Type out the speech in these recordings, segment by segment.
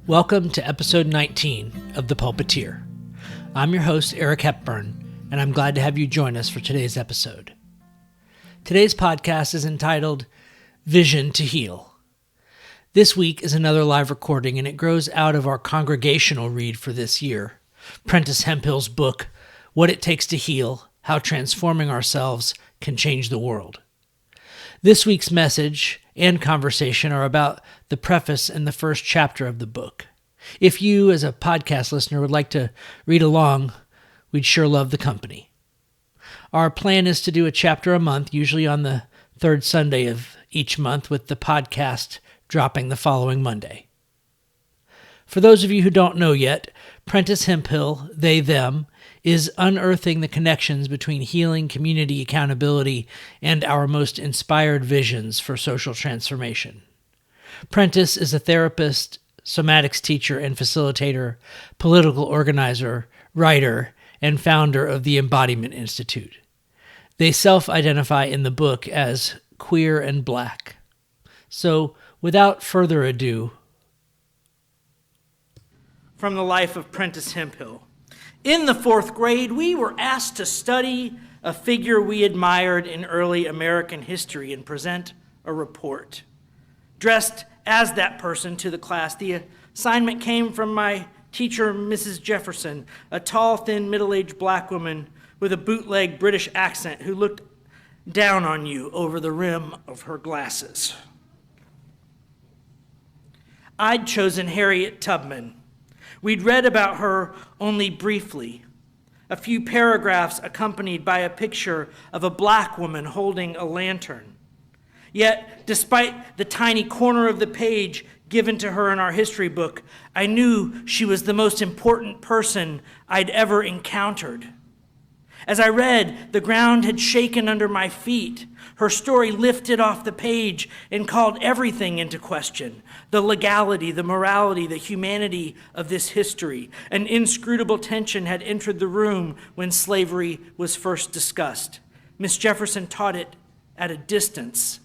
Welcome to episode 19 of The Pulpiteer. I'm your host, Eric Hepburn, and I'm glad to have you join us for today's episode. Today's podcast is entitled Vision to Heal. This week is another live recording, and it grows out of our Congregational Read for this year, Prentis Hemphill's book, What It Takes to Heal, How Transforming Ourselves Can Change the World. This week's message and conversation are about the preface and the first chapter of the book. If you, as a podcast listener, would like to read along, we'd sure love the company. Our plan is to do a chapter a month, usually on the third Sunday of each month, with the podcast dropping the following Monday. For those of you who don't know yet, Prentis Hemphill, they, them, is unearthing the connections between healing, community accountability, and our most inspired visions for social transformation. Prentis is a therapist, somatics teacher and facilitator, political organizer, writer, and founder of the Embodiment Institute. They self-identify in the book as queer and black. So, without further ado, from the life of Prentis Hemphill. In the fourth grade, we were asked to study a figure we admired in early American history and present a report. Dressed as that person to the class, the assignment came from my teacher, Mrs. Jefferson, a tall, thin, middle-aged black woman with a bootleg British accent who looked down on you over the rim of her glasses. I'd chosen Harriet Tubman. We'd read about her only briefly, a few paragraphs accompanied by a picture of a black woman holding a lantern. Yet, despite the tiny corner of the page given to her in our history book, I knew she was the most important person I'd ever encountered. As I read, the ground had shaken under my feet. Her story lifted off the page and called everything into question: the legality, the morality, the humanity of this history. An inscrutable tension had entered the room when slavery was first discussed. Miss Jefferson taught it at a distance,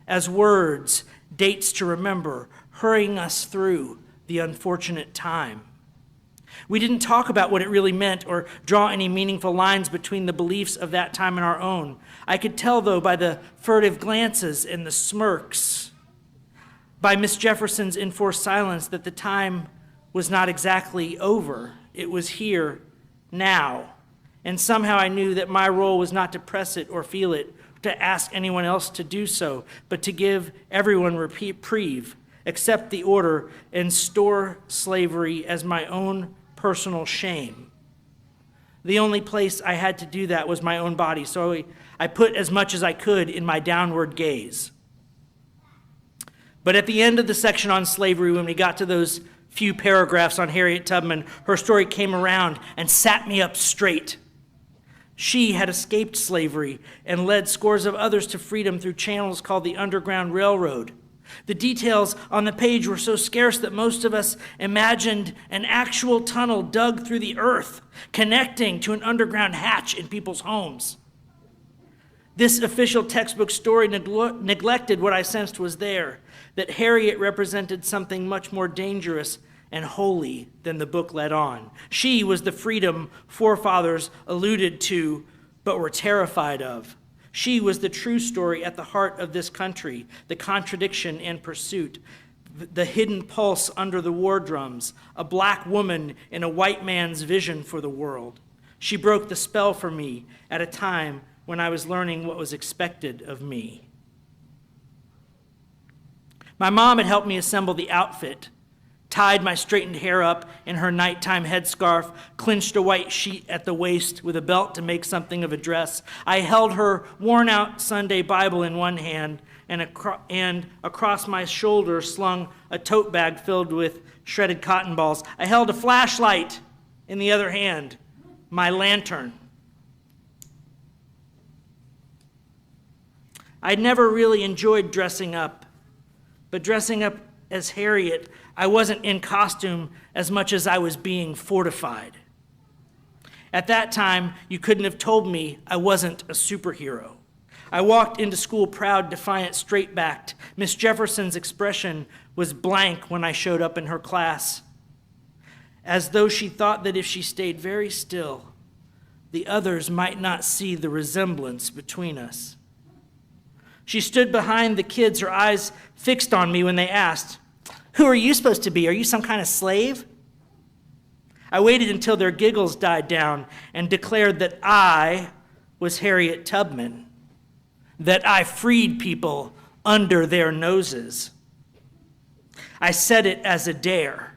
as words, dates to remember, hurrying us through the unfortunate time. We didn't talk about what it really meant or draw any meaningful lines between the beliefs of that time and our own. I could tell, though, by the furtive glances and the smirks, by Miss Jefferson's enforced silence, that the time was not exactly over. It was here, now. And somehow I knew that my role was not to press it or feel it, to ask anyone else to do so, but to give everyone reprieve, accept the order, and store slavery as my own personal shame. The only place I had to do that was my own body, so I put as much as I could in my downward gaze. But at the end of the section on slavery, when we got to those few paragraphs on Harriet Tubman, her story came around and sat me up straight. She had escaped slavery and led scores of others to freedom through channels called the Underground Railroad. The details on the page were so scarce that most of us imagined an actual tunnel dug through the earth, connecting to an underground hatch in people's homes. This official textbook story neglected what I sensed was there, that Harriet represented something much more dangerous and holy than the book led on. She was the freedom forefathers alluded to but were terrified of. She was the true story at the heart of this country, the contradiction and pursuit, the hidden pulse under the war drums, a black woman in a white man's vision for the world. She broke the spell for me at a time when I was learning what was expected of me. My mom had helped me assemble the outfit, tied my straightened hair up in her nighttime headscarf, clinched a white sheet at the waist with a belt to make something of a dress. I held her worn-out Sunday Bible in one hand, and across my shoulder slung a tote bag filled with shredded cotton balls. I held a flashlight in the other hand, my lantern. I'd never really enjoyed dressing up, but dressing up as Harriet, I wasn't in costume as much as I was being fortified. At that time, you couldn't have told me I wasn't a superhero. I walked into school proud, defiant, straight-backed. Miss Jefferson's expression was blank when I showed up in her class, as though she thought that if she stayed very still, the others might not see the resemblance between us. She stood behind the kids, her eyes fixed on me when they asked, "Who are you supposed to be? Are you some kind of slave?" I waited until their giggles died down and declared that I was Harriet Tubman, that I freed people under their noses. I said it as a dare.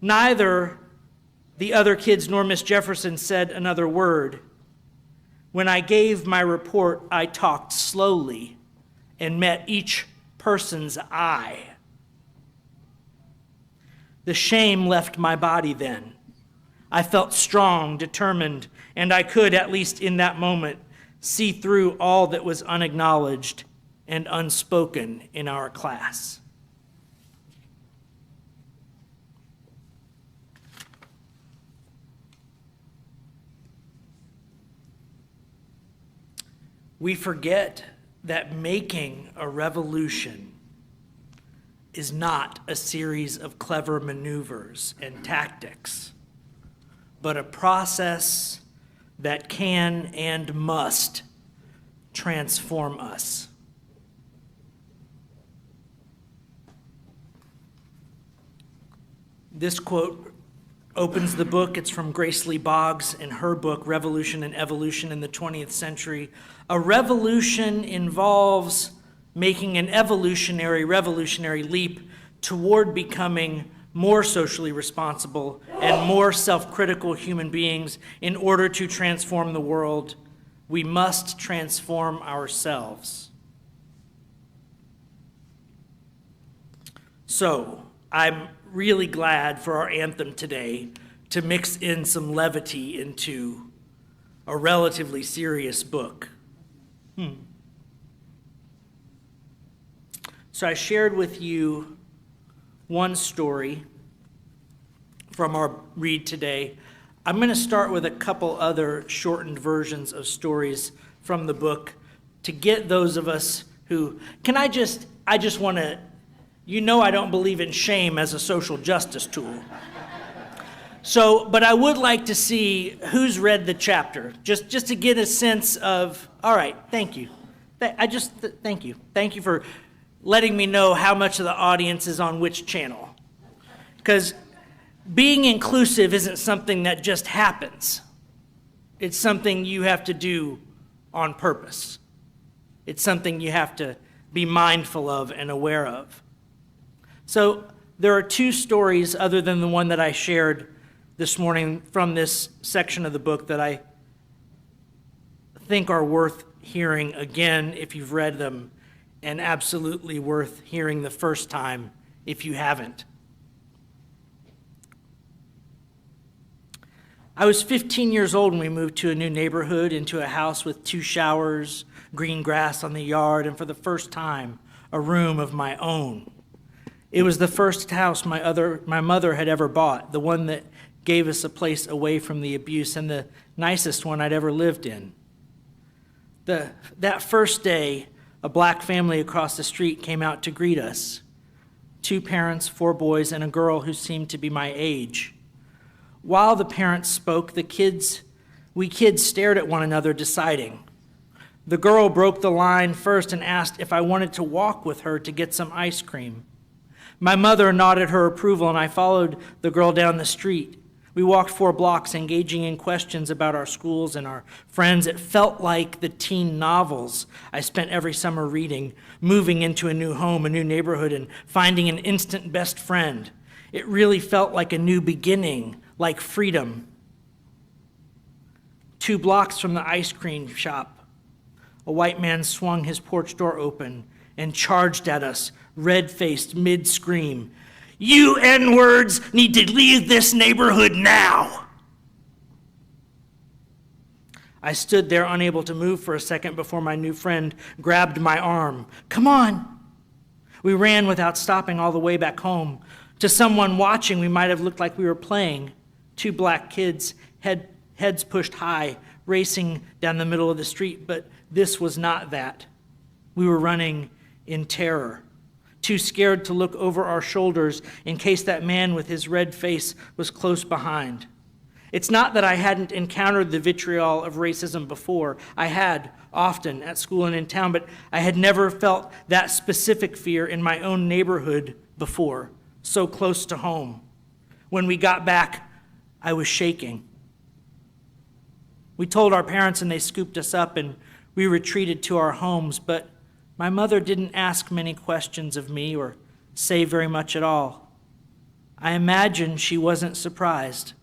Neither the other kids nor Miss Jefferson said another word. When I gave my report, I talked slowly and met each person's eye. The shame left my body then. I felt strong, determined, and I could, at least in that moment, see through all that was unacknowledged and unspoken in our class. We forget that making a revolution is not a series of clever maneuvers and tactics, but a process that can and must transform us. This quote opens the book. It's from Grace Lee Boggs in her book, Revolution and Evolution in the 20th Century. A revolution involves making an revolutionary leap toward becoming more socially responsible and more self-critical human beings. In order to transform the world, we must transform ourselves. So, I'm really glad for our anthem today to mix in some levity into a relatively serious book. So I shared with you one story from our read today. I'm going to start with a couple other shortened versions of stories from the book to get those of us who, I just want to, I don't believe in shame as a social justice tool. But I would like to see who's read the chapter, just to get a sense of, all right, thank you. Thank you. Thank you for letting me know how much of the audience is on which channel. Because being inclusive isn't something that just happens. It's something you have to do on purpose. It's something you have to be mindful of and aware of. So there are two stories other than the one that I shared this morning from this section of the book that I think are worth hearing again if you've read them, and absolutely worth hearing the first time if you haven't. I was 15 years old when we moved to a new neighborhood, into a house with 2 showers, green grass on the yard, and for the first time, a room of my own. It was the first house my mother had ever bought, the one that gave us a place away from the abuse, and the nicest one I'd ever lived in. That first day, a black family across the street came out to greet us. 2 parents, 4 boys, and a girl who seemed to be my age. While the parents spoke, we kids stared at one another, deciding. The girl broke the line first and asked if I wanted to walk with her to get some ice cream. My mother nodded her approval, and I followed the girl down the street. We walked 4 blocks, engaging in questions about our schools and our friends. It felt like the teen novels I spent every summer reading, moving into a new home, a new neighborhood, and finding an instant best friend. It really felt like a new beginning, like freedom. 2 blocks from the ice cream shop, a white man swung his porch door open and charged at us, red-faced, mid-scream. "You N-words need to leave this neighborhood now." I stood there unable to move for a second before my new friend grabbed my arm. "Come on." We ran without stopping all the way back home. To someone watching, we might have looked like we were playing. 2 black kids, heads pushed high, racing down the middle of the street, but this was not that. We were running in terror. too scared to look over our shoulders in case that man with his red face was close behind. It's not that I hadn't encountered the vitriol of racism before. I had, often, at school and in town, but I had never felt that specific fear in my own neighborhood before, so close to home. When we got back, I was shaking. We told our parents and they scooped us up and we retreated to our homes, but my mother didn't ask many questions of me or say very much at all. I imagine she wasn't surprised.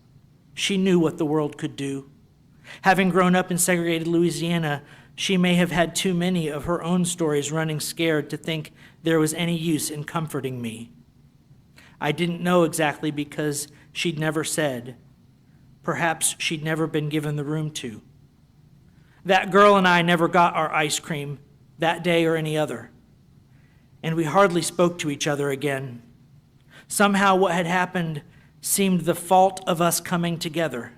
She knew what the world could do. Having grown up in segregated Louisiana, she may have had too many of her own stories running scared to think there was any use in comforting me. I didn't know exactly because she'd never said. Perhaps she'd never been given the room to. That girl and I never got our ice cream that day or any other, and we hardly spoke to each other again. Somehow what had happened seemed the fault of us coming together,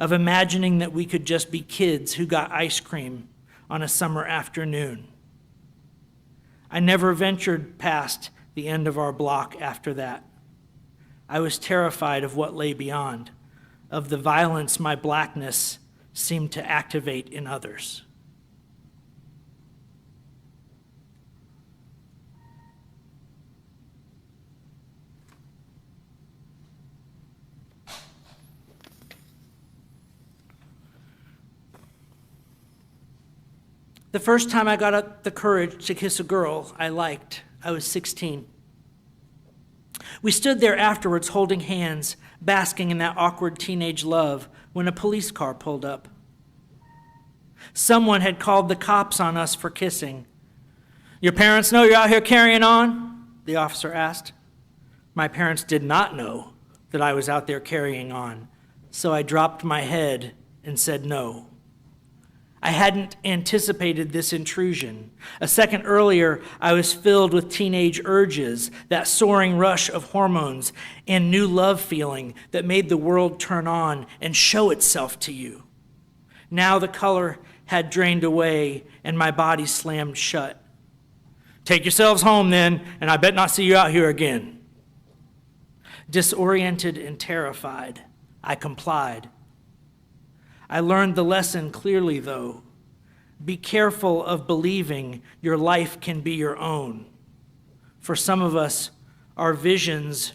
of imagining that we could just be kids who got ice cream on a summer afternoon. I never ventured past the end of our block after that. I was terrified of what lay beyond, of the violence my blackness seemed to activate in others. The first time I got up the courage to kiss a girl I liked, I was 16. We stood there afterwards holding hands, basking in that awkward teenage love, when a police car pulled up. Someone had called the cops on us for kissing. "Your parents know you're out here carrying on?" the officer asked. My parents did not know that I was out there carrying on, so I dropped my head and said no. I hadn't anticipated this intrusion. A second earlier, I was filled with teenage urges, that soaring rush of hormones and new love feeling that made the world turn on and show itself to you. Now the color had drained away and my body slammed shut. "Take yourselves home then, and I bet not see you out here again." Disoriented and terrified, I complied. I learned the lesson clearly, though. Be careful of believing your life can be your own. For some of us, our visions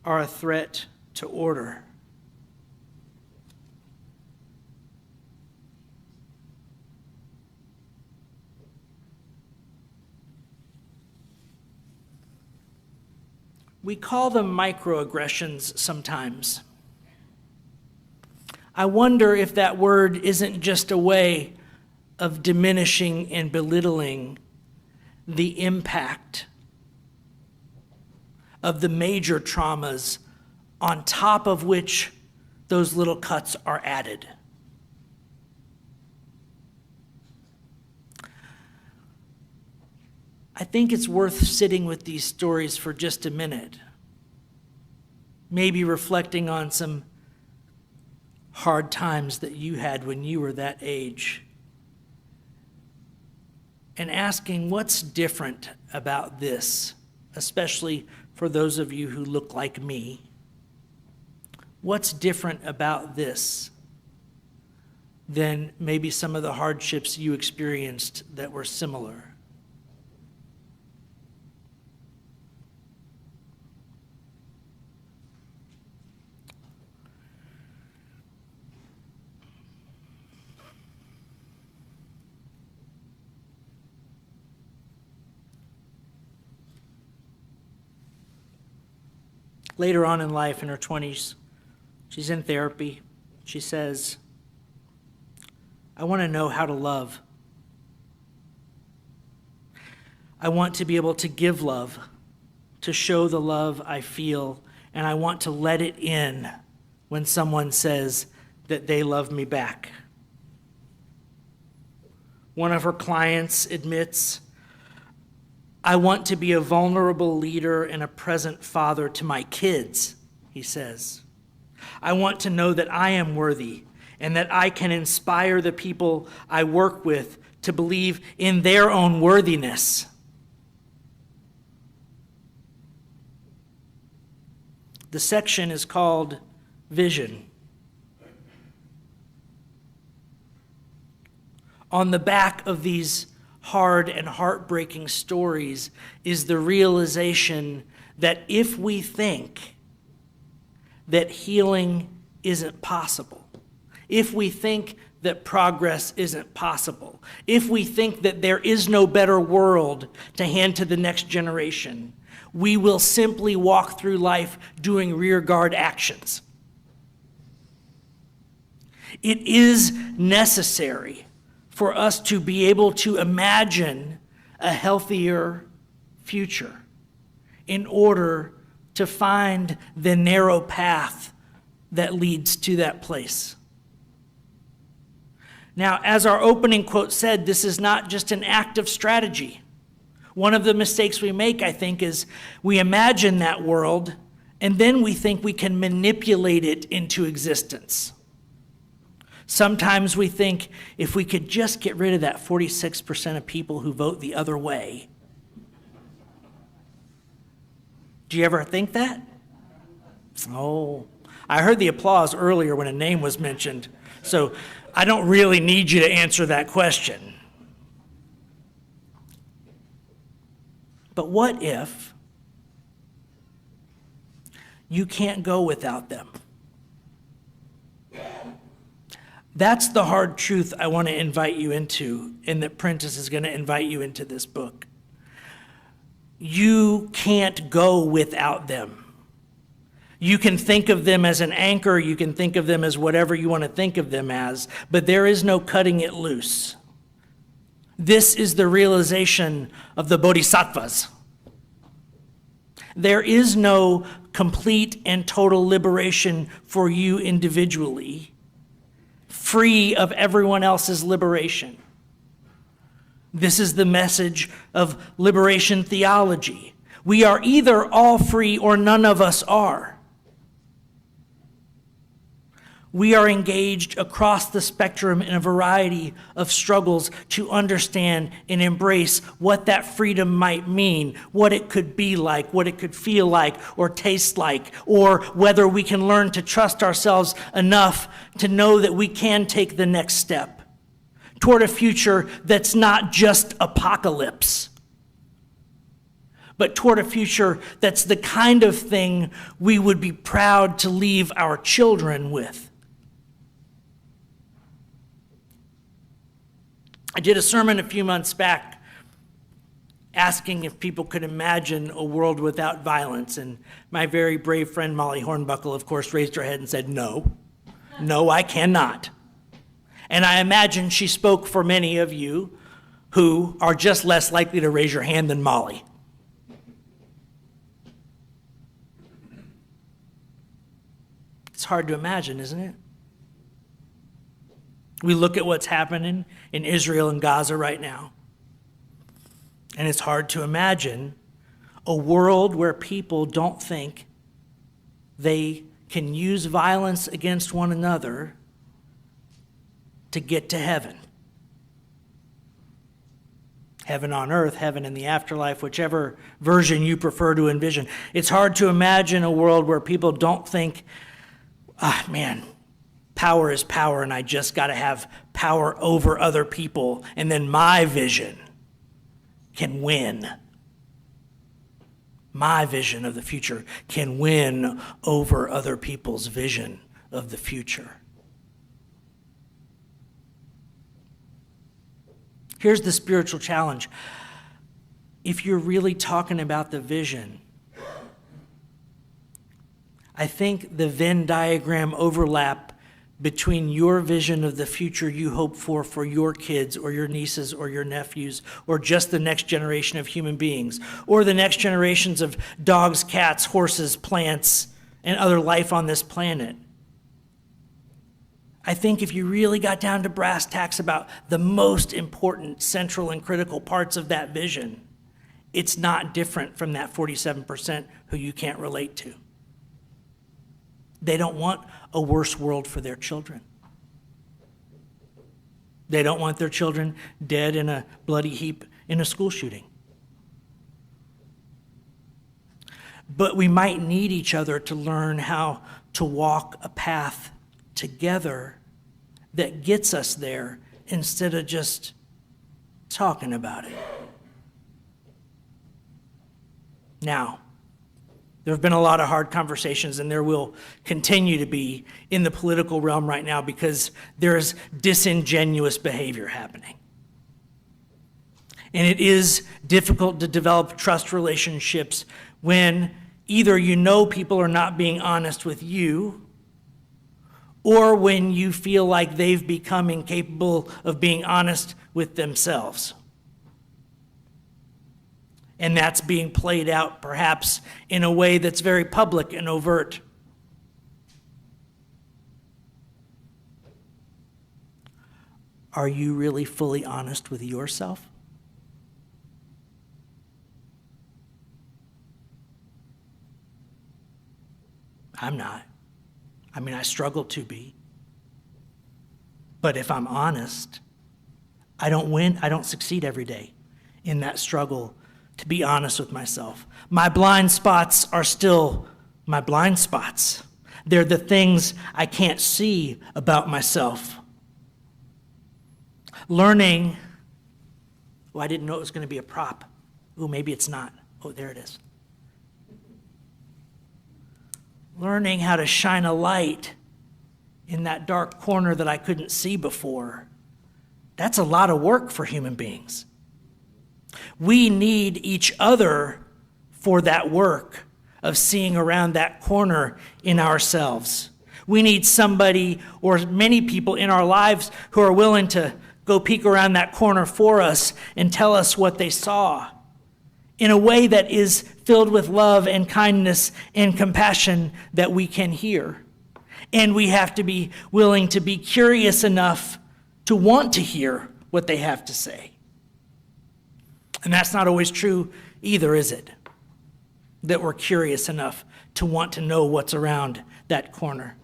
are a threat to order. We call them microaggressions sometimes. I wonder if that word isn't just a way of diminishing and belittling the impact of the major traumas on top of which those little cuts are added. I think it's worth sitting with these stories for just a minute, maybe reflecting on some hard times that you had when you were that age, and asking what's different about this, especially for those of you who look like me. What's different about this than maybe some of the hardships you experienced that were similar? Later on in life, in her 20s, she's in therapy. She says, "I want to know how to love. I want to be able to give love, to show the love I feel, and I want to let it in when someone says that they love me back." One of her clients admits, "I want to be a vulnerable leader and a present father to my kids," he says. "I want to know that I am worthy and that I can inspire the people I work with to believe in their own worthiness." The section is called Vision. On the back of these hard and heartbreaking stories is the realization that if we think that healing isn't possible, if we think that progress isn't possible, if we think that there is no better world to hand to the next generation, we will simply walk through life doing rearguard actions. It is necessary for us to be able to imagine a healthier future in order to find the narrow path that leads to that place. Now, as our opening quote said, this is not just an act of strategy. One of the mistakes we make, I think, is we imagine that world and then we think we can manipulate it into existence. Sometimes we think if we could just get rid of that 46% of people who vote the other way. Do you ever think that? Oh, I heard the applause earlier when a name was mentioned, so I don't really need you to answer that question. But what if you can't go without them? That's the hard truth I want to invite you into, and that Prentis is going to invite you into this book. You can't go without them. You can think of them as an anchor, you can think of them as whatever you want to think of them as, but there is no cutting it loose. This is the realization of the bodhisattvas. There is no complete and total liberation for you individually, free of everyone else's liberation. This is the message of liberation theology. We are either all free or none of us are. We are engaged across the spectrum in a variety of struggles to understand and embrace what that freedom might mean, what it could be like, what it could feel like or taste like, or whether we can learn to trust ourselves enough to know that we can take the next step toward a future that's not just apocalypse, but toward a future that's the kind of thing we would be proud to leave our children with. I did a sermon a few months back asking if people could imagine a world without violence, and my very brave friend Molly Hornbuckle, of course, raised her head and said, no, I cannot. And I imagine she spoke for many of you who are just less likely to raise your hand than Molly. It's hard to imagine, isn't it? We look at what's happening in Israel and Gaza right now, and it's hard to imagine a world where people don't think they can use violence against one another to get to heaven. Heaven on earth, heaven in the afterlife, whichever version you prefer to envision. It's hard to imagine a world where people don't think, power is power and I just got to have power over other people and then my vision can win. My vision of the future can win over other people's vision of the future. Here's the spiritual challenge. If you're really talking about the vision, I think the Venn diagram overlap between your vision of the future you hope for your kids or your nieces or your nephews or just the next generation of human beings or the next generations of dogs, cats, horses, plants, and other life on this planet. I think if you really got down to brass tacks about the most important, central, and critical parts of that vision, it's not different from that 47% who you can't relate to. They don't want a worse world for their children. They don't want their children dead in a bloody heap in a school shooting. But we might need each other to learn how to walk a path together that gets us there instead of just talking about it. Now, there have been a lot of hard conversations, and there will continue to be in the political realm right now because there's disingenuous behavior happening. And it is difficult to develop trust relationships when either you know people are not being honest with you, or when you feel like they've become incapable of being honest with themselves. And that's being played out perhaps in a way that's very public and overt. Are you really fully honest with yourself? I'm not. I struggle to be. But if I'm honest, I don't win, I don't succeed every day in that struggle to be honest with myself. My blind spots are still my blind spots. They're the things I can't see about myself. Learning, I didn't know it was going to be a prop. Maybe it's not. There it is. Learning how to shine a light in that dark corner that I couldn't see before. That's a lot of work for human beings. We need each other for that work of seeing around that corner in ourselves. We need somebody or many people in our lives who are willing to go peek around that corner for us and tell us what they saw in a way that is filled with love and kindness and compassion that we can hear. And we have to be willing to be curious enough to want to hear what they have to say. And that's not always true either, is it? That we're curious enough to want to know what's around that corner.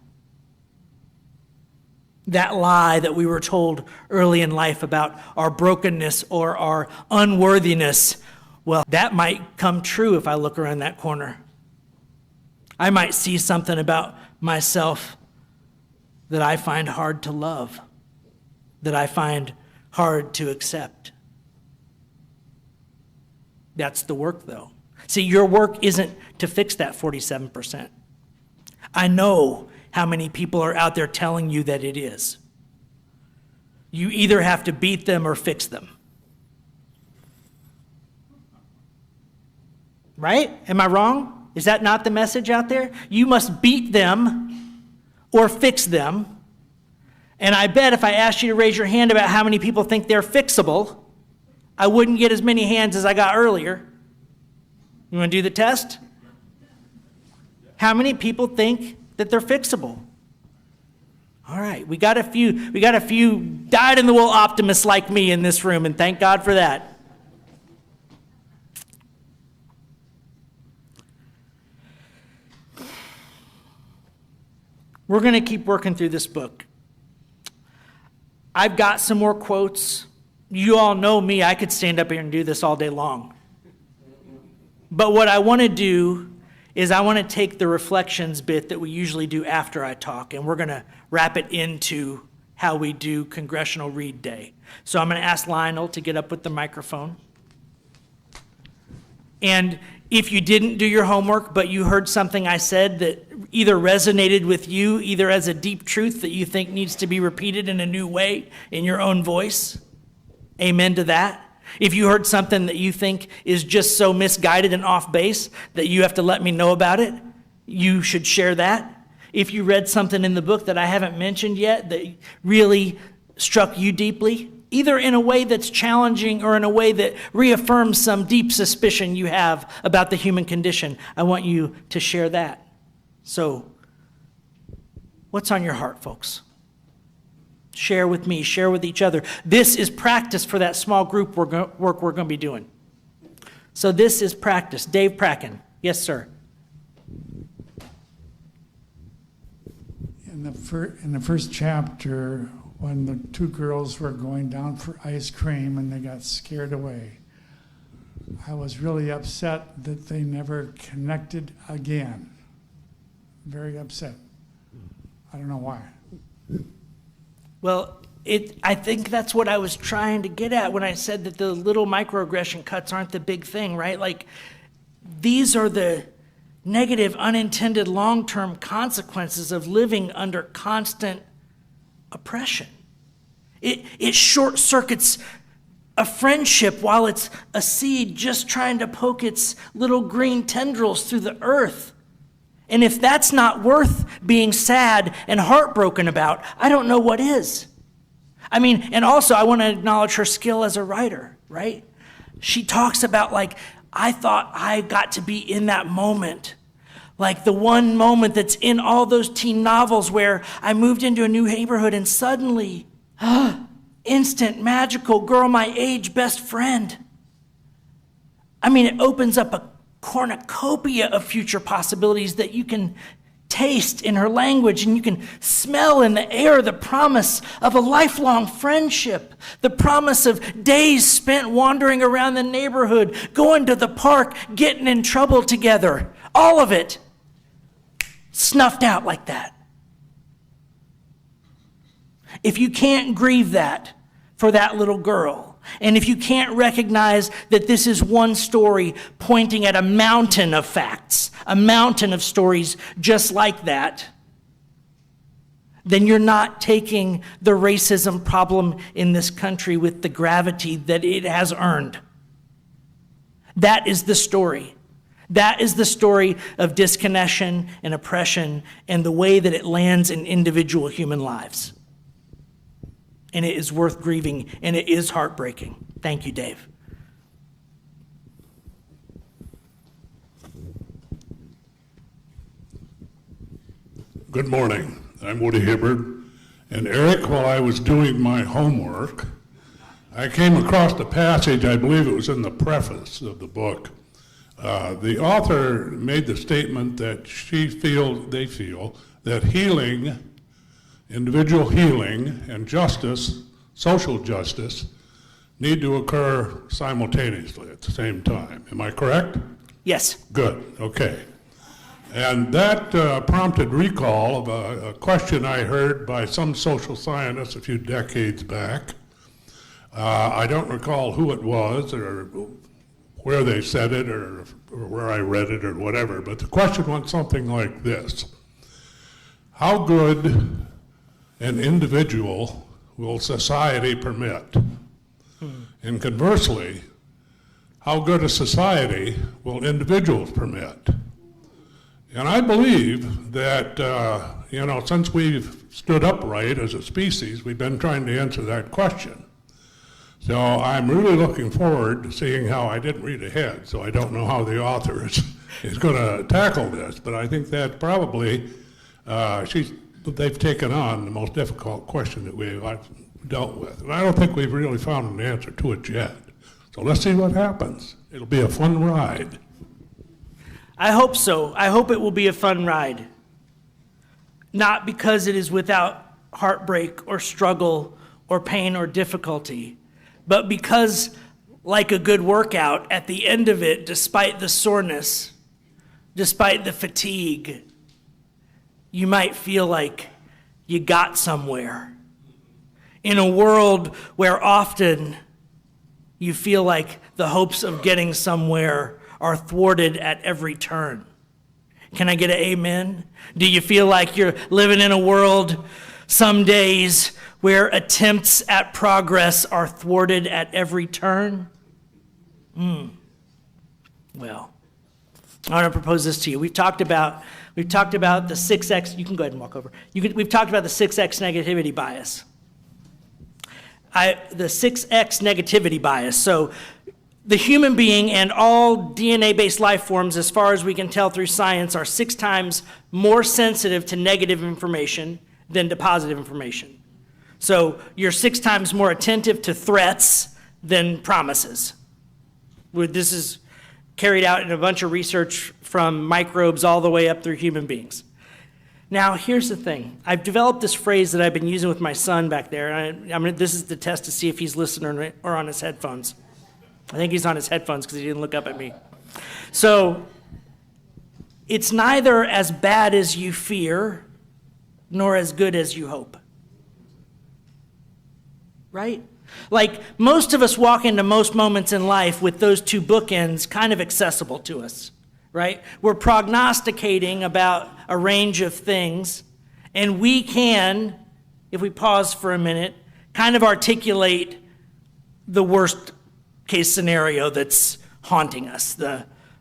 That lie that we were told early in life about our brokenness or our unworthiness, well, that might come true if I look around that corner. I might see something about myself that I find hard to love, that I find hard to accept. That's the work, though. See, your work isn't to fix that 47%. I know how many people are out there telling you that it is. You either have to beat them or fix them. Right? Am I wrong? Is that not the message out there? You must beat them or fix them. And I bet if I asked you to raise your hand about how many people think they're fixable, I wouldn't get as many hands as I got earlier. You want to do the test? How many people think that they're fixable? All right, we got a few dyed-in-the-wool optimists like me in this room, and thank God for that. We're going to keep working through this book. I've got some more quotes. You all know me, I could stand up here and do this all day long. But what I want to do is I want to take the reflections bit that we usually do after I talk, and we're going to wrap it into how we do Congregational Read Day. So I'm going to ask Lionel to get up with the microphone. And if you didn't do your homework, but you heard something I said that either resonated with you, either as a deep truth that you think needs to be repeated in a new way in your own voice, amen to that. If you heard something that you think is just so misguided and off base that you have to let me know about it, you should share that. If you read something in the book that I haven't mentioned yet that really struck you deeply, either in a way that's challenging or in a way that reaffirms some deep suspicion you have about the human condition, I want you to share that. So, what's on your heart, folks? Share with me, share with each other. This is practice for that small group work we're going to be doing. So this is practice. Dave Pracken. Yes, sir. In the first chapter, when the two girls were going down for ice cream and they got scared away, I was really upset that they never connected again. Very upset. I don't know why. Well, I think that's what I was trying to get at when I said that the little microaggression cuts aren't the big thing, right? Like, these are the negative, unintended long-term consequences of living under constant oppression. It short circuits a friendship while it's a seed just trying to poke its little green tendrils through the earth. And if that's not worth being sad and heartbroken about, I don't know what is. I mean, and also I want to acknowledge her skill as a writer, right? She talks about, like, I thought I got to be in that moment. Like the one moment that's in all those teen novels where I moved into a new neighborhood and suddenly, instant, magical, girl my age, best friend. I mean, it opens up a cornucopia of future possibilities that you can taste in her language, and you can smell in the air the promise of a lifelong friendship, the promise of days spent wandering around the neighborhood, going to the park, getting in trouble together. All of it snuffed out like that. If you can't grieve that for that little girl, and if you can't recognize that this is one story pointing at a mountain of facts, a mountain of stories just like that, then you're not taking the racism problem in this country with the gravity that it has earned. That is the story. That is the story of disconnection and oppression and the way that it lands in individual human lives. And it is worth grieving, and it is heartbreaking. Thank you, Dave. Good morning. I'm Woody Hibbard. And Eric, while I was doing my homework, I came across the passage, I believe it was in the preface of the book. The author made the statement that they feel that healing, individual healing and justice, social justice, need to occur simultaneously at the same time. Am I correct? Yes. Good, okay. And that prompted recall of a question I heard by some social scientists a few decades back. I don't recall who it was or where they said it or where I read it or whatever, but the question went something like this. How good an individual will society permit? And conversely, how good a society will individuals permit? And I believe that, since we've stood upright as a species, we've been trying to answer that question. So I'm really looking forward to seeing how, I didn't read ahead, so I don't know how the author is going to tackle this, but I think that probably they've taken on the most difficult question that we've dealt with. And I don't think we've really found an answer to it yet. So let's see what happens. It'll be a fun ride. I hope so. I hope it will be a fun ride. Not because it is without heartbreak or struggle or pain or difficulty, but because, like a good workout, at the end of it, despite the soreness, despite the fatigue, you might feel like you got somewhere. In a world where often you feel like the hopes of getting somewhere are thwarted at every turn. Can I get an amen? Do you feel like you're living in a world some days where attempts at progress are thwarted at every turn? Well, I want to propose this to you. We've talked about the 6X. You can go ahead and walk over. We've talked about the 6X negativity bias. The 6X negativity bias. So the human being and all DNA-based life forms, as far as we can tell through science, are 6 times more sensitive to negative information than to positive information. So you're 6 times more attentive to threats than promises. This is carried out in a bunch of research from microbes all the way up through human beings. Now, here's the thing. I've developed this phrase that I've been using with my son back there. This is the test to see if he's listening or on his headphones. I think he's on his headphones because he didn't look up at me. So, it's neither as bad as you fear, nor as good as you hope. Right? Like, most of us walk into most moments in life with those two bookends kind of accessible to us, right? We're prognosticating about a range of things, and we can, if we pause for a minute, kind of articulate the worst case scenario that's haunting us.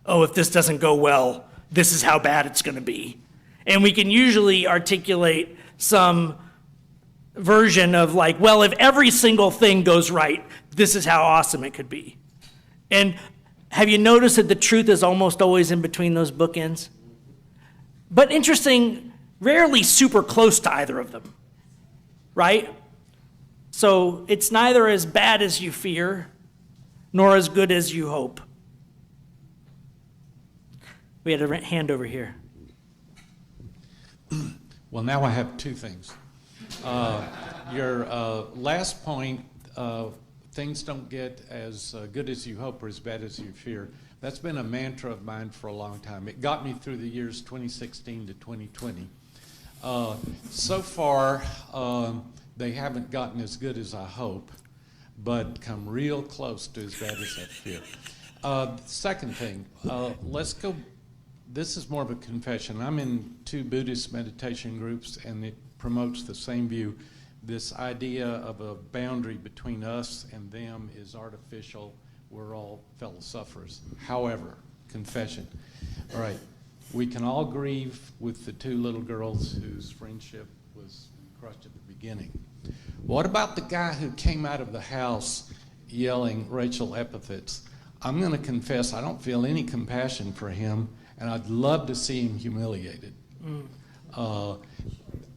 If this doesn't go well, this is how bad it's going to be. And we can usually articulate some version of like, well, if every single thing goes right, this is how awesome it could be. And have you noticed that the truth is almost always in between those bookends? But interesting, rarely super close to either of them, right? So it's neither as bad as you fear, nor as good as you hope. We had a hand over here. Well, now I have two things. Your last point, things don't get as good as you hope or as bad as you fear. That's been a mantra of mine for a long time. It got me through the years 2016 to 2020. So far, they haven't gotten as good as I hope, but come real close to as bad as I fear. Second thing, let's go. This is more of a confession. I'm in 2 Buddhist meditation groups, and it promotes the same view. This idea of a boundary between us and them is artificial. We're all fellow sufferers. However, confession. All right, we can all grieve with the 2 little girls whose friendship was crushed at the beginning. What about the guy who came out of the house yelling racial epithets? I'm going to confess I don't feel any compassion for him, and I'd love to see him humiliated.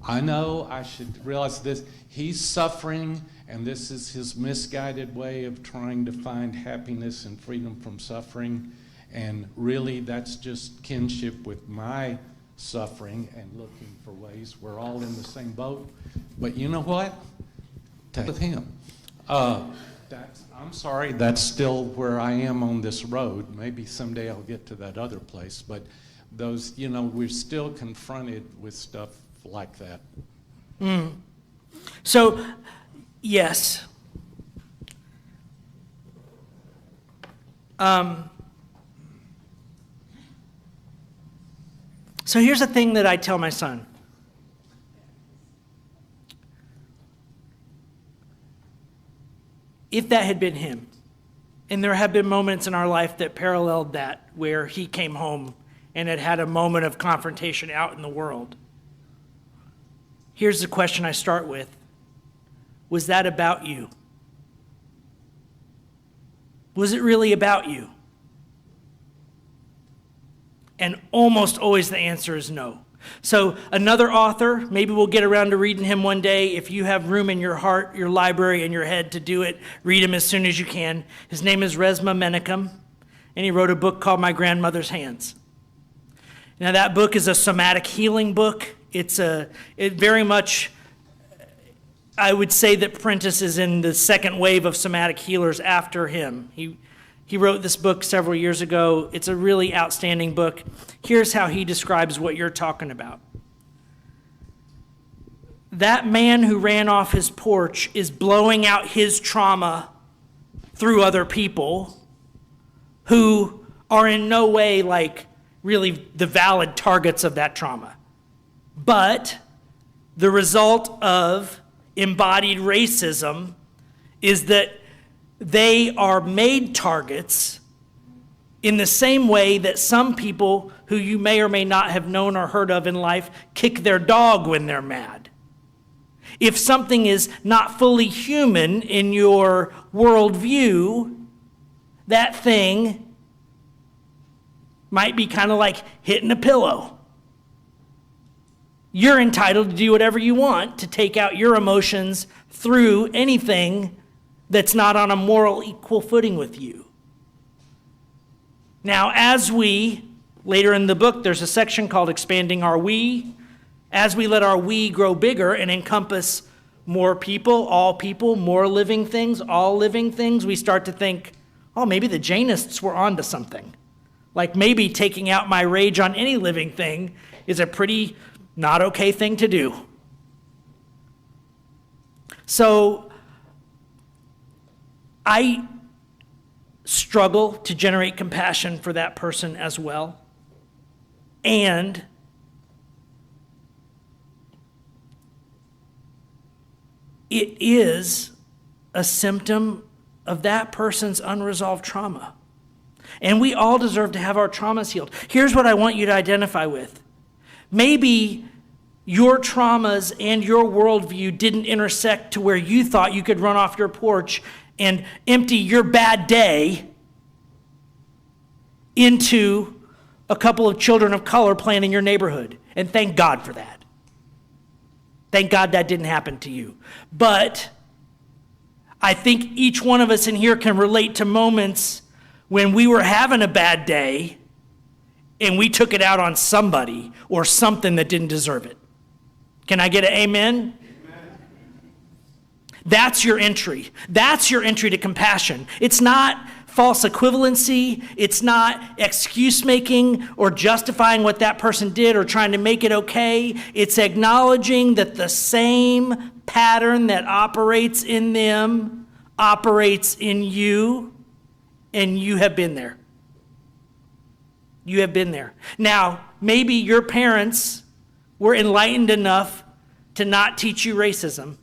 I know I should realize this. He's suffering, and this is his misguided way of trying to find happiness and freedom from suffering. And really, that's just kinship with my suffering and looking for ways. We're all in the same boat. But you know what? With him. I'm sorry, that's still where I am on this road. Maybe someday I'll get to that other place. But those, we're still confronted with stuff like that. So, yes. So here's the thing that I tell my son. If that had been him, and there have been moments in our life that paralleled that, where he came home and had a moment of confrontation out in the world. Here's the question I start with. Was that about you? Was it really about you? And almost always the answer is no. So another author, maybe we'll get around to reading him one day. If you have room in your heart, your library, and your head to do it, read him as soon as you can. His name is Resmaa Menakem, and he wrote a book called My Grandmother's Hands. Now that book is a somatic healing book. It very much, I would say that Prentis is in the second wave of somatic healers after him. He wrote this book several years ago. It's a really outstanding book. Here's how he describes what you're talking about. That man who ran off his porch is blowing out his trauma through other people who are in no way like really the valid targets of that trauma. But the result of embodied racism is that they are made targets in the same way that some people who you may or may not have known or heard of in life kick their dog when they're mad. If something is not fully human in your worldview, that thing might be kind of like hitting a pillow. You're entitled to do whatever you want to take out your emotions through anything that's not on a moral equal footing with you. Now, as we, later in the book, there's a section called Expanding Our We. As we let our we grow bigger and encompass more people, more living things, all living things, we start to think, oh, maybe the Jainists were onto something. Like maybe taking out my rage on any living thing is a pretty not okay thing to do. So I struggle to generate compassion for that person as well. And it is a symptom of that person's unresolved trauma. And we all deserve to have our traumas healed. Here's what I want you to identify with. Maybe your traumas and your worldview didn't intersect to where you thought you could run off your porch and empty your bad day into a couple of children of color playing in your neighborhood. And thank God for that. Thank God that didn't happen to you. But I think each one of us in here can relate to moments when we were having a bad day and we took it out on somebody or something that didn't deserve it. Can I get an amen? Amen. That's your entry. That's your entry to compassion. It's not false equivalency. It's not excuse making or justifying what that person did or trying to make it okay. It's acknowledging that the same pattern that operates in them operates in you, and you have been there. You have been there. Now, maybe your parents were enlightened enough to not teach you racism,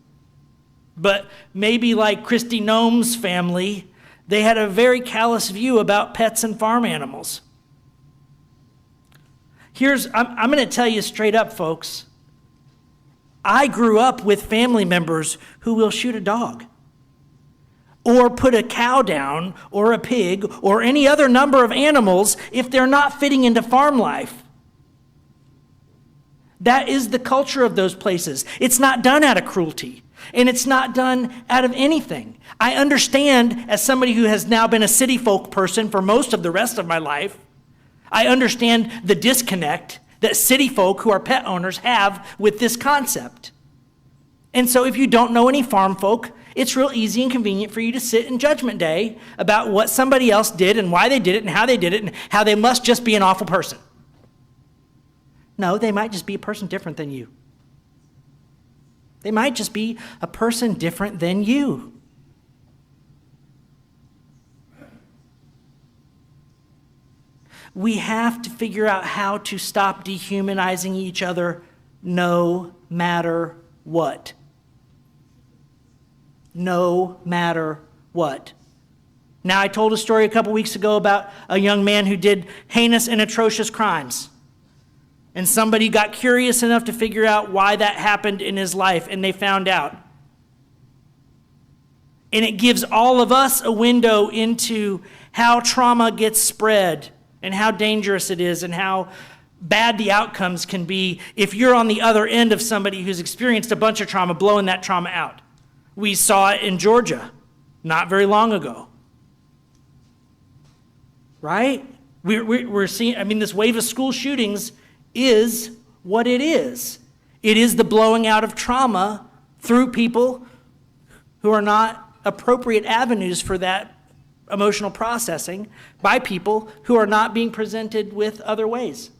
but maybe like Christy Nome's family, they had a very callous view about pets and farm animals. I'm going to tell you straight up, folks. I grew up with family members who will shoot a dog or put a cow down or a pig or any other number of animals if they're not fitting into farm life. That is the culture of those places. It's not done out of cruelty, and it's not done out of anything. I understand, as somebody who has now been a city folk person for most of the rest of my life, I understand the disconnect that city folk who are pet owners have with this concept. And so if you don't know any farm folk, it's real easy and convenient for you to sit in Judgment Day about what somebody else did and why they did it and how they did it and how they must just be an awful person. No, they might just be a person different than you. They might just be a person different than you. We have to figure out how to stop dehumanizing each other no matter what. No matter what. Now, I told a story a couple weeks ago about a young man who did heinous and atrocious crimes. And somebody got curious enough to figure out why that happened in his life, and they found out. And it gives all of us a window into how trauma gets spread and how dangerous it is and how bad the outcomes can be if you're on the other end of somebody who's experienced a bunch of trauma, blowing that trauma out. We saw it in Georgia not very long ago. Right? We're seeing, this wave of school shootings is what it is. It is the blowing out of trauma through people who are not appropriate avenues for that emotional processing by people who are not being presented with other ways.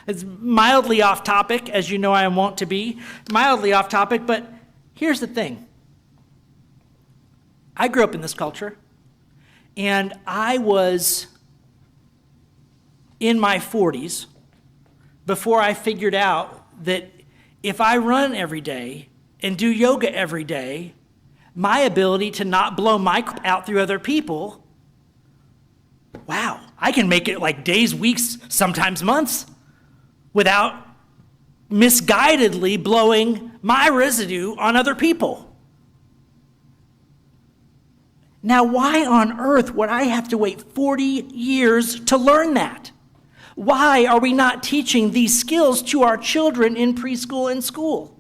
It's mildly off topic, as you know I am wont to be, mildly off topic, but here's the thing. I grew up in this culture, and I was in my 40s before I figured out that if I run every day and do yoga every day, my ability to not blow my crap out through other people, wow, I can make it like days, weeks, sometimes months without misguidedly blowing my residue on other people. Now, why on earth would I have to wait 40 years to learn that? Why are we not teaching these skills to our children in preschool and school?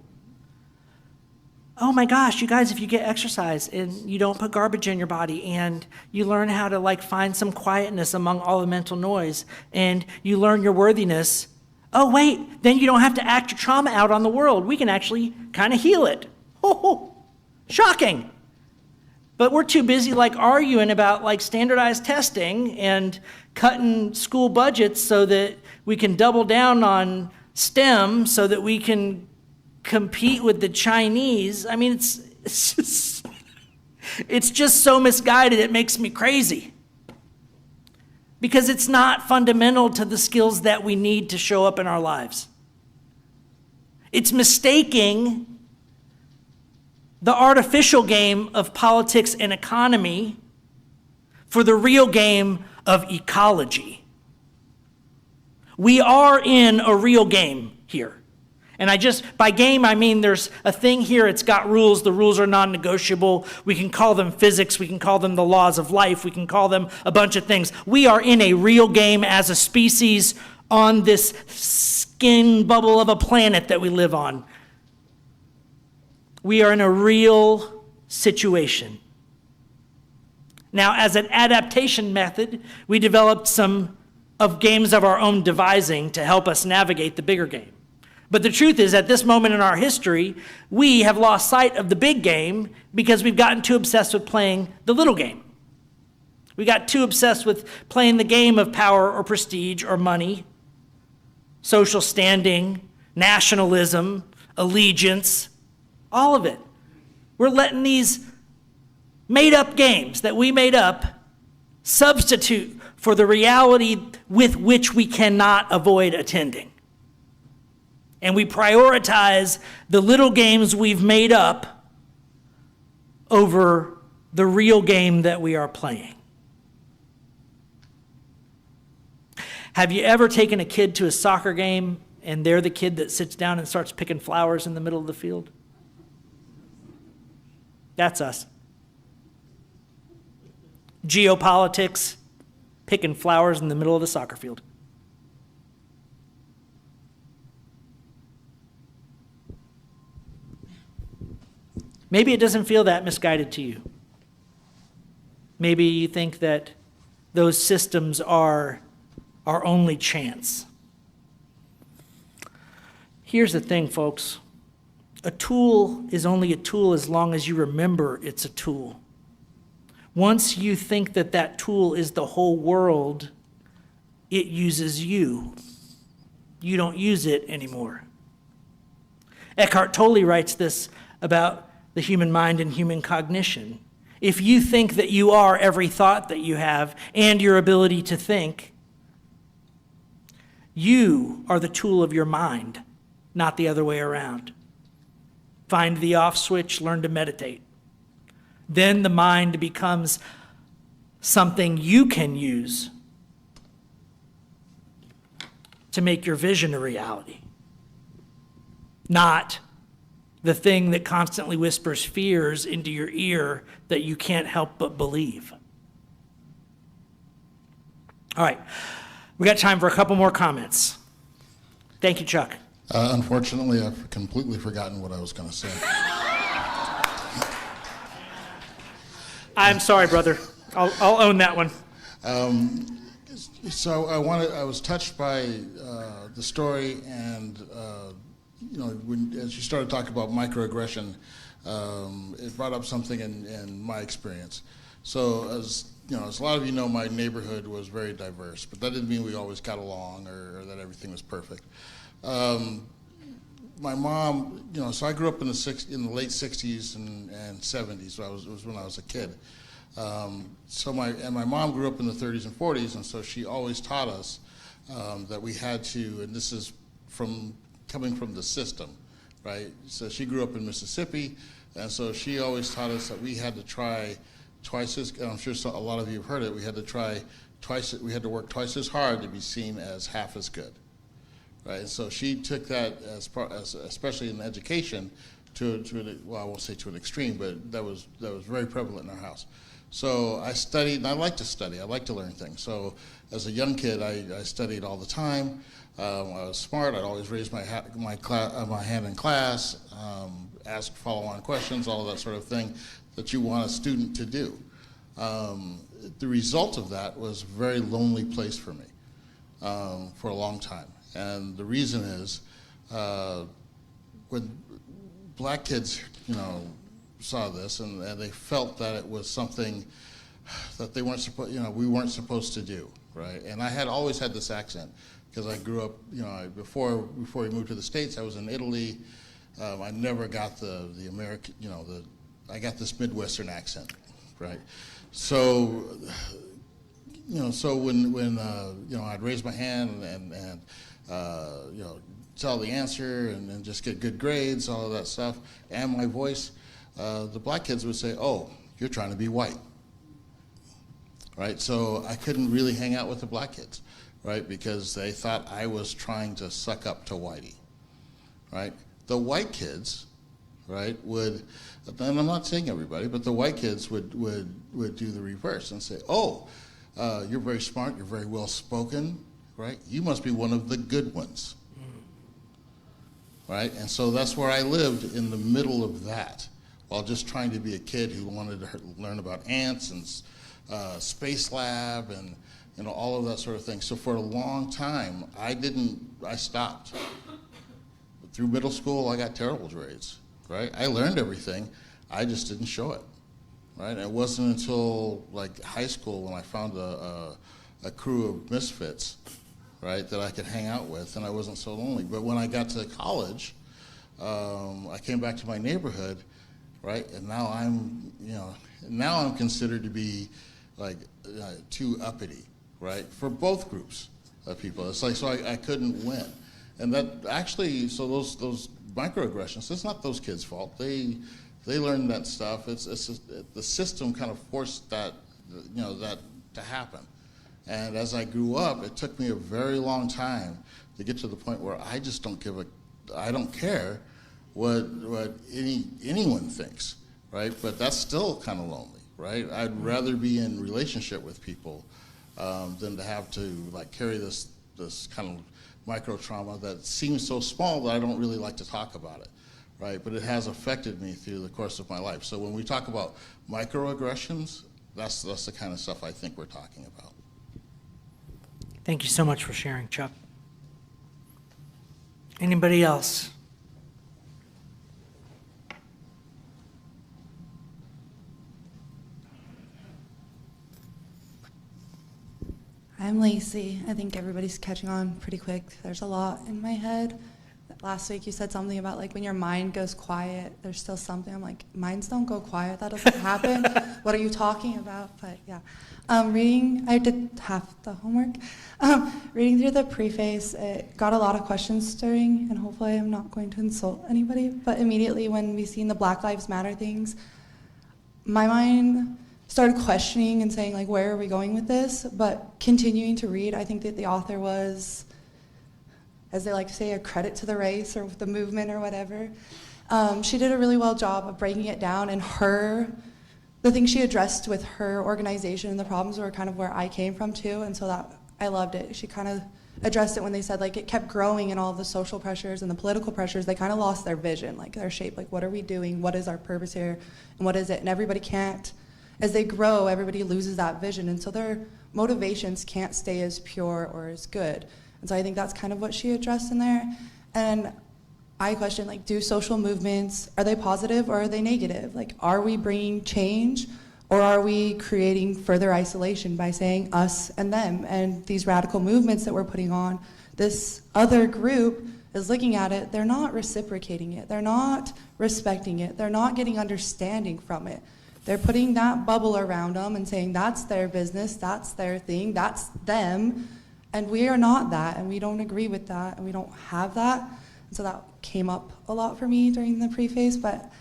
Oh my gosh, you guys, if you get exercise and you don't put garbage in your body and you learn how to find some quietness among all the mental noise and you learn your worthiness, oh wait, then you don't have to act your trauma out on the world. We can actually kind of heal it. Oh, shocking. But we're too busy like arguing about like standardized testing and cutting school budgets so that we can double down on STEM so that we can compete with the Chinese. I mean, it's just so misguided, it makes me crazy. Because it's not fundamental to the skills that we need to show up in our lives. It's mistaking the artificial game of politics and economy for the real game of ecology. We are in a real game here. And by game, I mean there's a thing here, it's got rules, the rules are non-negotiable. We can call them physics, we can call them the laws of life, we can call them a bunch of things. We are in a real game as a species on this skin bubble of a planet that we live on. We are in a real situation. Now, as an adaptation method, we developed some of games of our own devising to help us navigate the bigger game. But the truth is, at this moment in our history, we have lost sight of the big game because we've gotten too obsessed with playing the little game. We got too obsessed with playing the game of power or prestige or money, social standing, nationalism, allegiance, all of it. We're letting these made-up games that we made up substitute for the reality with which we cannot avoid attending. And we prioritize the little games we've made up over the real game that we are playing. Have you ever taken a kid to a soccer game and they're the kid that sits down and starts picking flowers in the middle of the field? That's us. Geopolitics, picking flowers in the middle of the soccer field. Maybe it doesn't feel that misguided to you. Maybe you think that those systems are our only chance. Here's the thing, folks. A tool is only a tool as long as you remember it's a tool. Once you think that that tool is the whole world, it uses you. You don't use it anymore. Eckhart Tolle writes this about the human mind and human cognition. If you think that you are every thought that you have and your ability to think, you are the tool of your mind, not the other way around. Find the off switch, learn to meditate. Then the mind becomes something you can use to make your vision a reality, not the thing that constantly whispers fears into your ear that you can't help but believe. All right, we got time for a couple more comments. Thank you, Chuck. Unfortunately, I've completely forgotten what I was going to say. I'm sorry, brother. I'll own that one. So I was touched by the story, and as you started talking about microaggression, it brought up something in my experience. So as a lot of you know, my neighborhood was very diverse, but that didn't mean we always got along or that everything was perfect. My mom, so I grew up in the late 60s and 70s. It was when I was a kid. My mom grew up in the 30s and 40s, and so she always taught us that we had to, and this is coming from the system, right? So she grew up in Mississippi, and so she always taught us that we had to try twice as, and I'm sure a lot of you have heard it, we had to work twice as hard to be seen as half as good. Right, and so she took that as especially in education, I won't say to an extreme, but that was very prevalent in our house. So I studied, and I like to study. I like to learn things. So as a young kid, I studied all the time. I was smart. I'd always raise my hand in class, ask follow-on questions, all of that sort of thing that you want a student to do. The result of that was a very lonely place for me for a long time. And the reason is, when black kids, saw this, and they felt that it was something that they weren't supposed, we weren't supposed to do, right? And I had always had this accent because I grew up, before we moved to the States, I was in Italy. I never got the American, I got this Midwestern accent, right? So, so when I'd raise my hand and tell the answer and just get good grades, all of that stuff, and my voice, the black kids would say, "Oh, you're trying to be white." Right? So I couldn't really hang out with the black kids, right? Because they thought I was trying to suck up to whitey, right? The white kids, right, would, and I'm not saying everybody, but the white kids would do the reverse and say, "Oh, you're very smart, you're very well spoken, right? You must be one of the good ones." Right? And so that's where I lived, in the middle of that, while just trying to be a kid who wanted to learn about ants and Space Lab and all of that sort of thing. So for a long time, I stopped. Through middle school, I got terrible grades, right? I learned everything, I just didn't show it, right? And it wasn't until like high school when I found a crew of misfits, right, that I could hang out with, and I wasn't so lonely. But when I got to college, I came back to my neighborhood, right, and now I'm considered to be like too uppity, right, for both groups of people. It's like, so I couldn't win. And that actually, so those microaggressions, it's not those kids' fault. They learned that stuff. It's just, the system kind of forced that, that to happen. And as I grew up, it took me a very long time to get to the point where I just I don't care what anyone thinks, right? But that's still kind of lonely, right? I'd rather be in relationship with people than to have to like carry this kind of micro trauma that seems so small that I don't really like to talk about it, right? But it has affected me through the course of my life. So when we talk about microaggressions, that's the kind of stuff I think we're talking about. Thank you so much for sharing, Chuck. Anybody else? I'm Lacey. I think everybody's catching on pretty quick. There's a lot in my head. Last week you said something about like when your mind goes quiet, there's still something. I'm like, minds don't go quiet. That doesn't happen. What are you talking about? But yeah. Reading, I did half the homework. Reading through the preface, it got a lot of questions stirring, and hopefully I'm not going to insult anybody. But immediately when we seen the Black Lives Matter things, my mind started questioning and saying, like, where are we going with this? But continuing to read, I think that the author was, as they like to say, a credit to the race or the movement or whatever. She did a really well job of breaking it down, and the things she addressed with her organization and the problems were kind of where I came from too, and so that I loved it. She kind of addressed it when they said like it kept growing and all the social pressures and the political pressures, they kind of lost their vision, like their shape, like what are we doing, what is our purpose here, and what is it? And everybody can't, as they grow, everybody loses that vision, and so their motivations can't stay as pure or as good. And so I think that's kind of what she addressed in there. And I question, like, do social movements, are they positive or are they negative? Like, are we bringing change or are we creating further isolation by saying us and them? And these radical movements that we're putting on, this other group is looking at it, they're not reciprocating it, they're not respecting it, they're not getting understanding from it. They're putting that bubble around them and saying that's their business, that's their thing, that's them, and we are not that, and we don't agree with that, and we don't have that. And so that came up a lot for me during the preface, but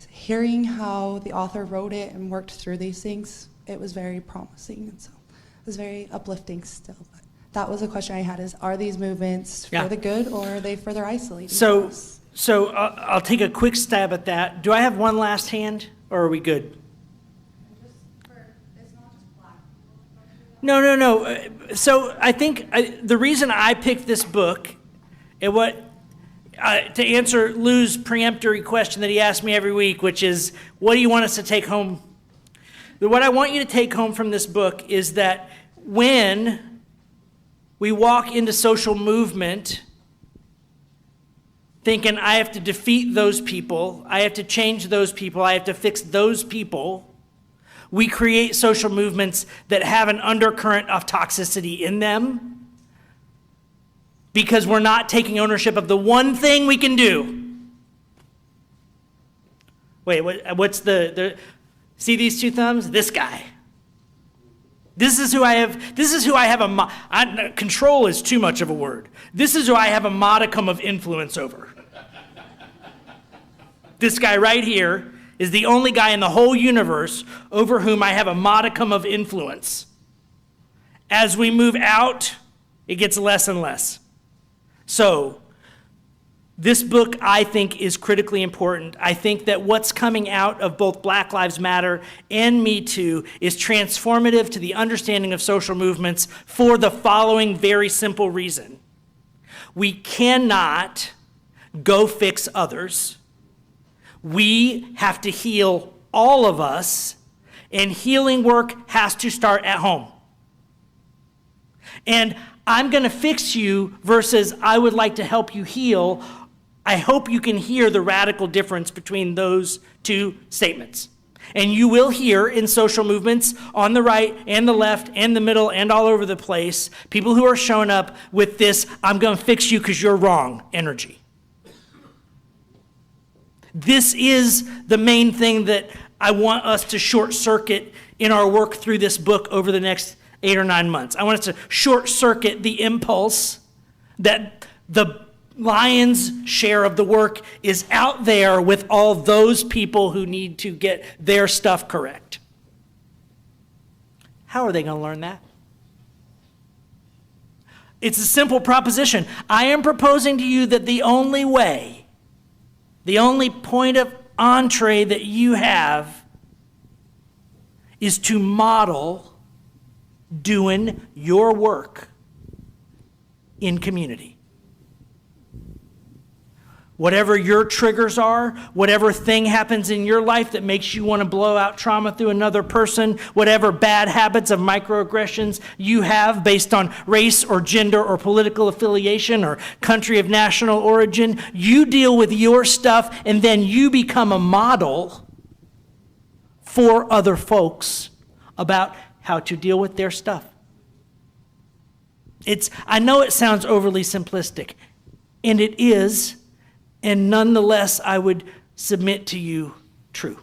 hearing how the author wrote it and worked through these things, it was very promising, and so it was very uplifting still. But that was a question I had, is are these movements for the good, or are they further isolating us? So I'll take a quick stab at that. Do I have one last hand, or are we good? No. So I think the reason I picked this book, and to answer Lou's preemptory question that he asks me every week, which is, what do you want us to take home? What I want you to take home from this book is that when we walk into social movement, thinking I have to defeat those people, I have to change those people, I have to fix those people, we create social movements that have an undercurrent of toxicity in them because we're not taking ownership of the one thing we can do. Wait, what's see these two thumbs? This guy. This is who I have control is too much of a word. This is who I have a modicum of influence over. This guy right here is the only guy in the whole universe over whom I have a modicum of influence. As we move out, it gets less and less. So, this book, I think, is critically important. I think that what's coming out of both Black Lives Matter and Me Too is transformative to the understanding of social movements for the following very simple reason. We cannot go fix others. We have to heal all of us, and healing work has to start at home. And I'm going to fix you versus I would like to help you heal. I hope you can hear the radical difference between those two statements. And you will hear in social movements on the right and the left and the middle and all over the place, people who are showing up with this, I'm going to fix you because you're wrong energy. This is the main thing that I want us to short circuit in our work through this book over the next 8 or 9 months. I want us to short circuit the impulse that the lion's share of the work is out there with all those people who need to get their stuff correct. How are they going to learn that? It's a simple proposition. I am proposing to you that the only way, the only point of entree that you have is to model doing your work in community. Whatever your triggers are, whatever thing happens in your life that makes you want to blow out trauma through another person, whatever bad habits of microaggressions you have based on race or gender or political affiliation or country of national origin, you deal with your stuff and then you become a model for other folks about how to deal with their stuff. I know it sounds overly simplistic, and it is, and nonetheless, I would submit to you true.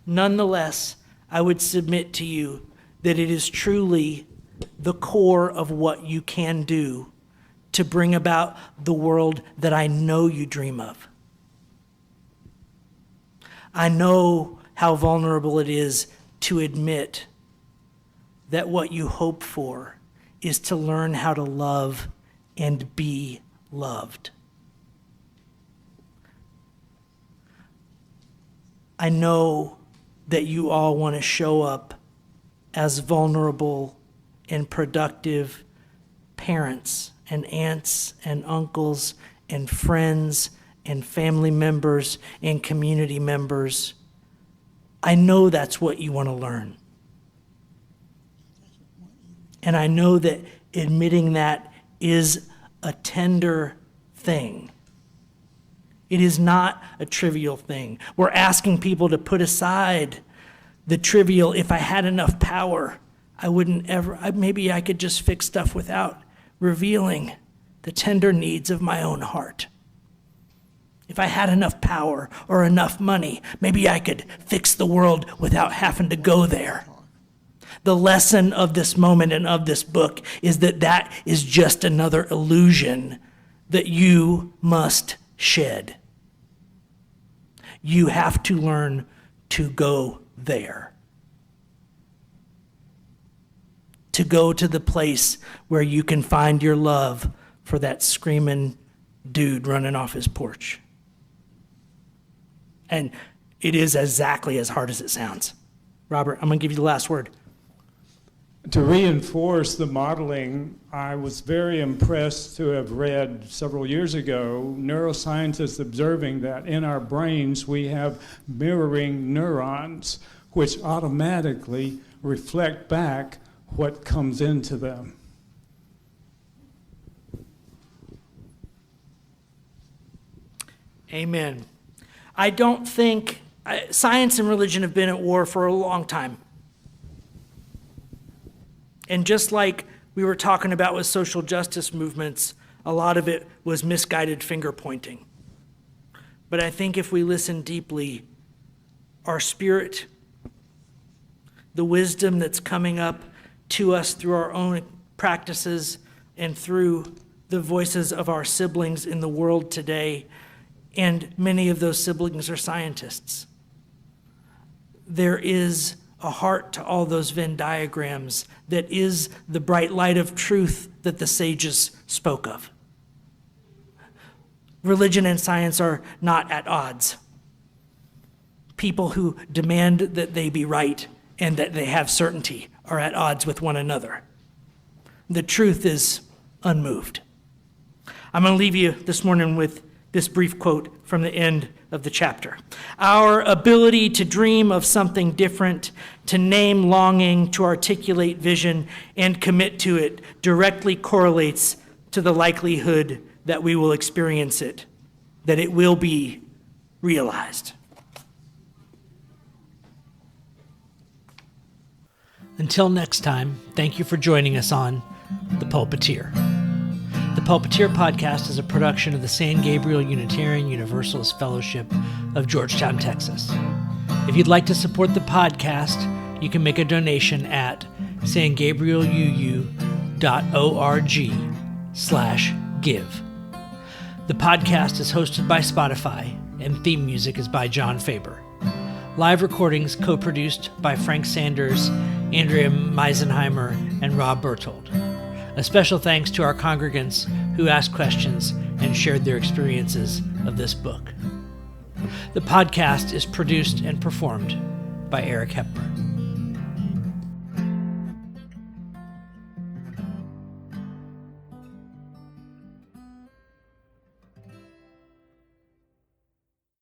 Nonetheless, I would submit to you that it is truly the core of what you can do to bring about the world that I know you dream of. I know how vulnerable it is to admit that what you hope for is to learn how to love and be loved. I know that you all want to show up as vulnerable and productive parents and aunts and uncles and friends and family members and community members. I know that's what you want to learn. And I know that admitting that is a tender thing. It is not a trivial thing. We're asking people to put aside the trivial, if I had enough power, maybe I could just fix stuff without revealing the tender needs of my own heart. If I had enough power or enough money, maybe I could fix the world without having to go there. The lesson of this moment and of this book is that that is just another illusion that you must shed. You have to learn to go there. To go to the place where you can find your love for that screaming dude running off his porch. And it is exactly as hard as it sounds. Robert, I'm going to give you the last word. To reinforce the modeling, I was very impressed to have read several years ago neuroscientists observing that in our brains we have mirroring neurons which automatically reflect back what comes into them. Amen. I don't think science and religion have been at war for a long time. And just like we were talking about with social justice movements, a lot of it was misguided finger pointing. But I think if we listen deeply, our spirit, the wisdom that's coming up to us through our own practices and through the voices of our siblings in the world today, and many of those siblings are scientists. There is a heart to all those Venn diagrams that is the bright light of truth that the sages spoke of. Religion and science are not at odds. People who demand that they be right and that they have certainty are at odds with one another. The truth is unmoved. I'm going to leave you this morning with this brief quote from the end of the chapter. Our ability to dream of something different, to name longing, to articulate vision, and commit to it directly correlates to the likelihood that we will experience it, that it will be realized. Until next time, thank you for joining us on The Pulpiteer. The Pulpiteer podcast is a production of the San Gabriel Unitarian Universalist Fellowship of Georgetown, Texas. If you'd like to support the podcast, you can make a donation at sangabrieluu.org/give. The podcast is hosted by Spotify, and theme music is by John Faber. Live recordings co-produced by Frank Sanders, Andrea Meisenheimer, and Rob Berthold. A special thanks to our congregants who asked questions and shared their experiences of this book. The podcast is produced and performed by Eric Hepburn.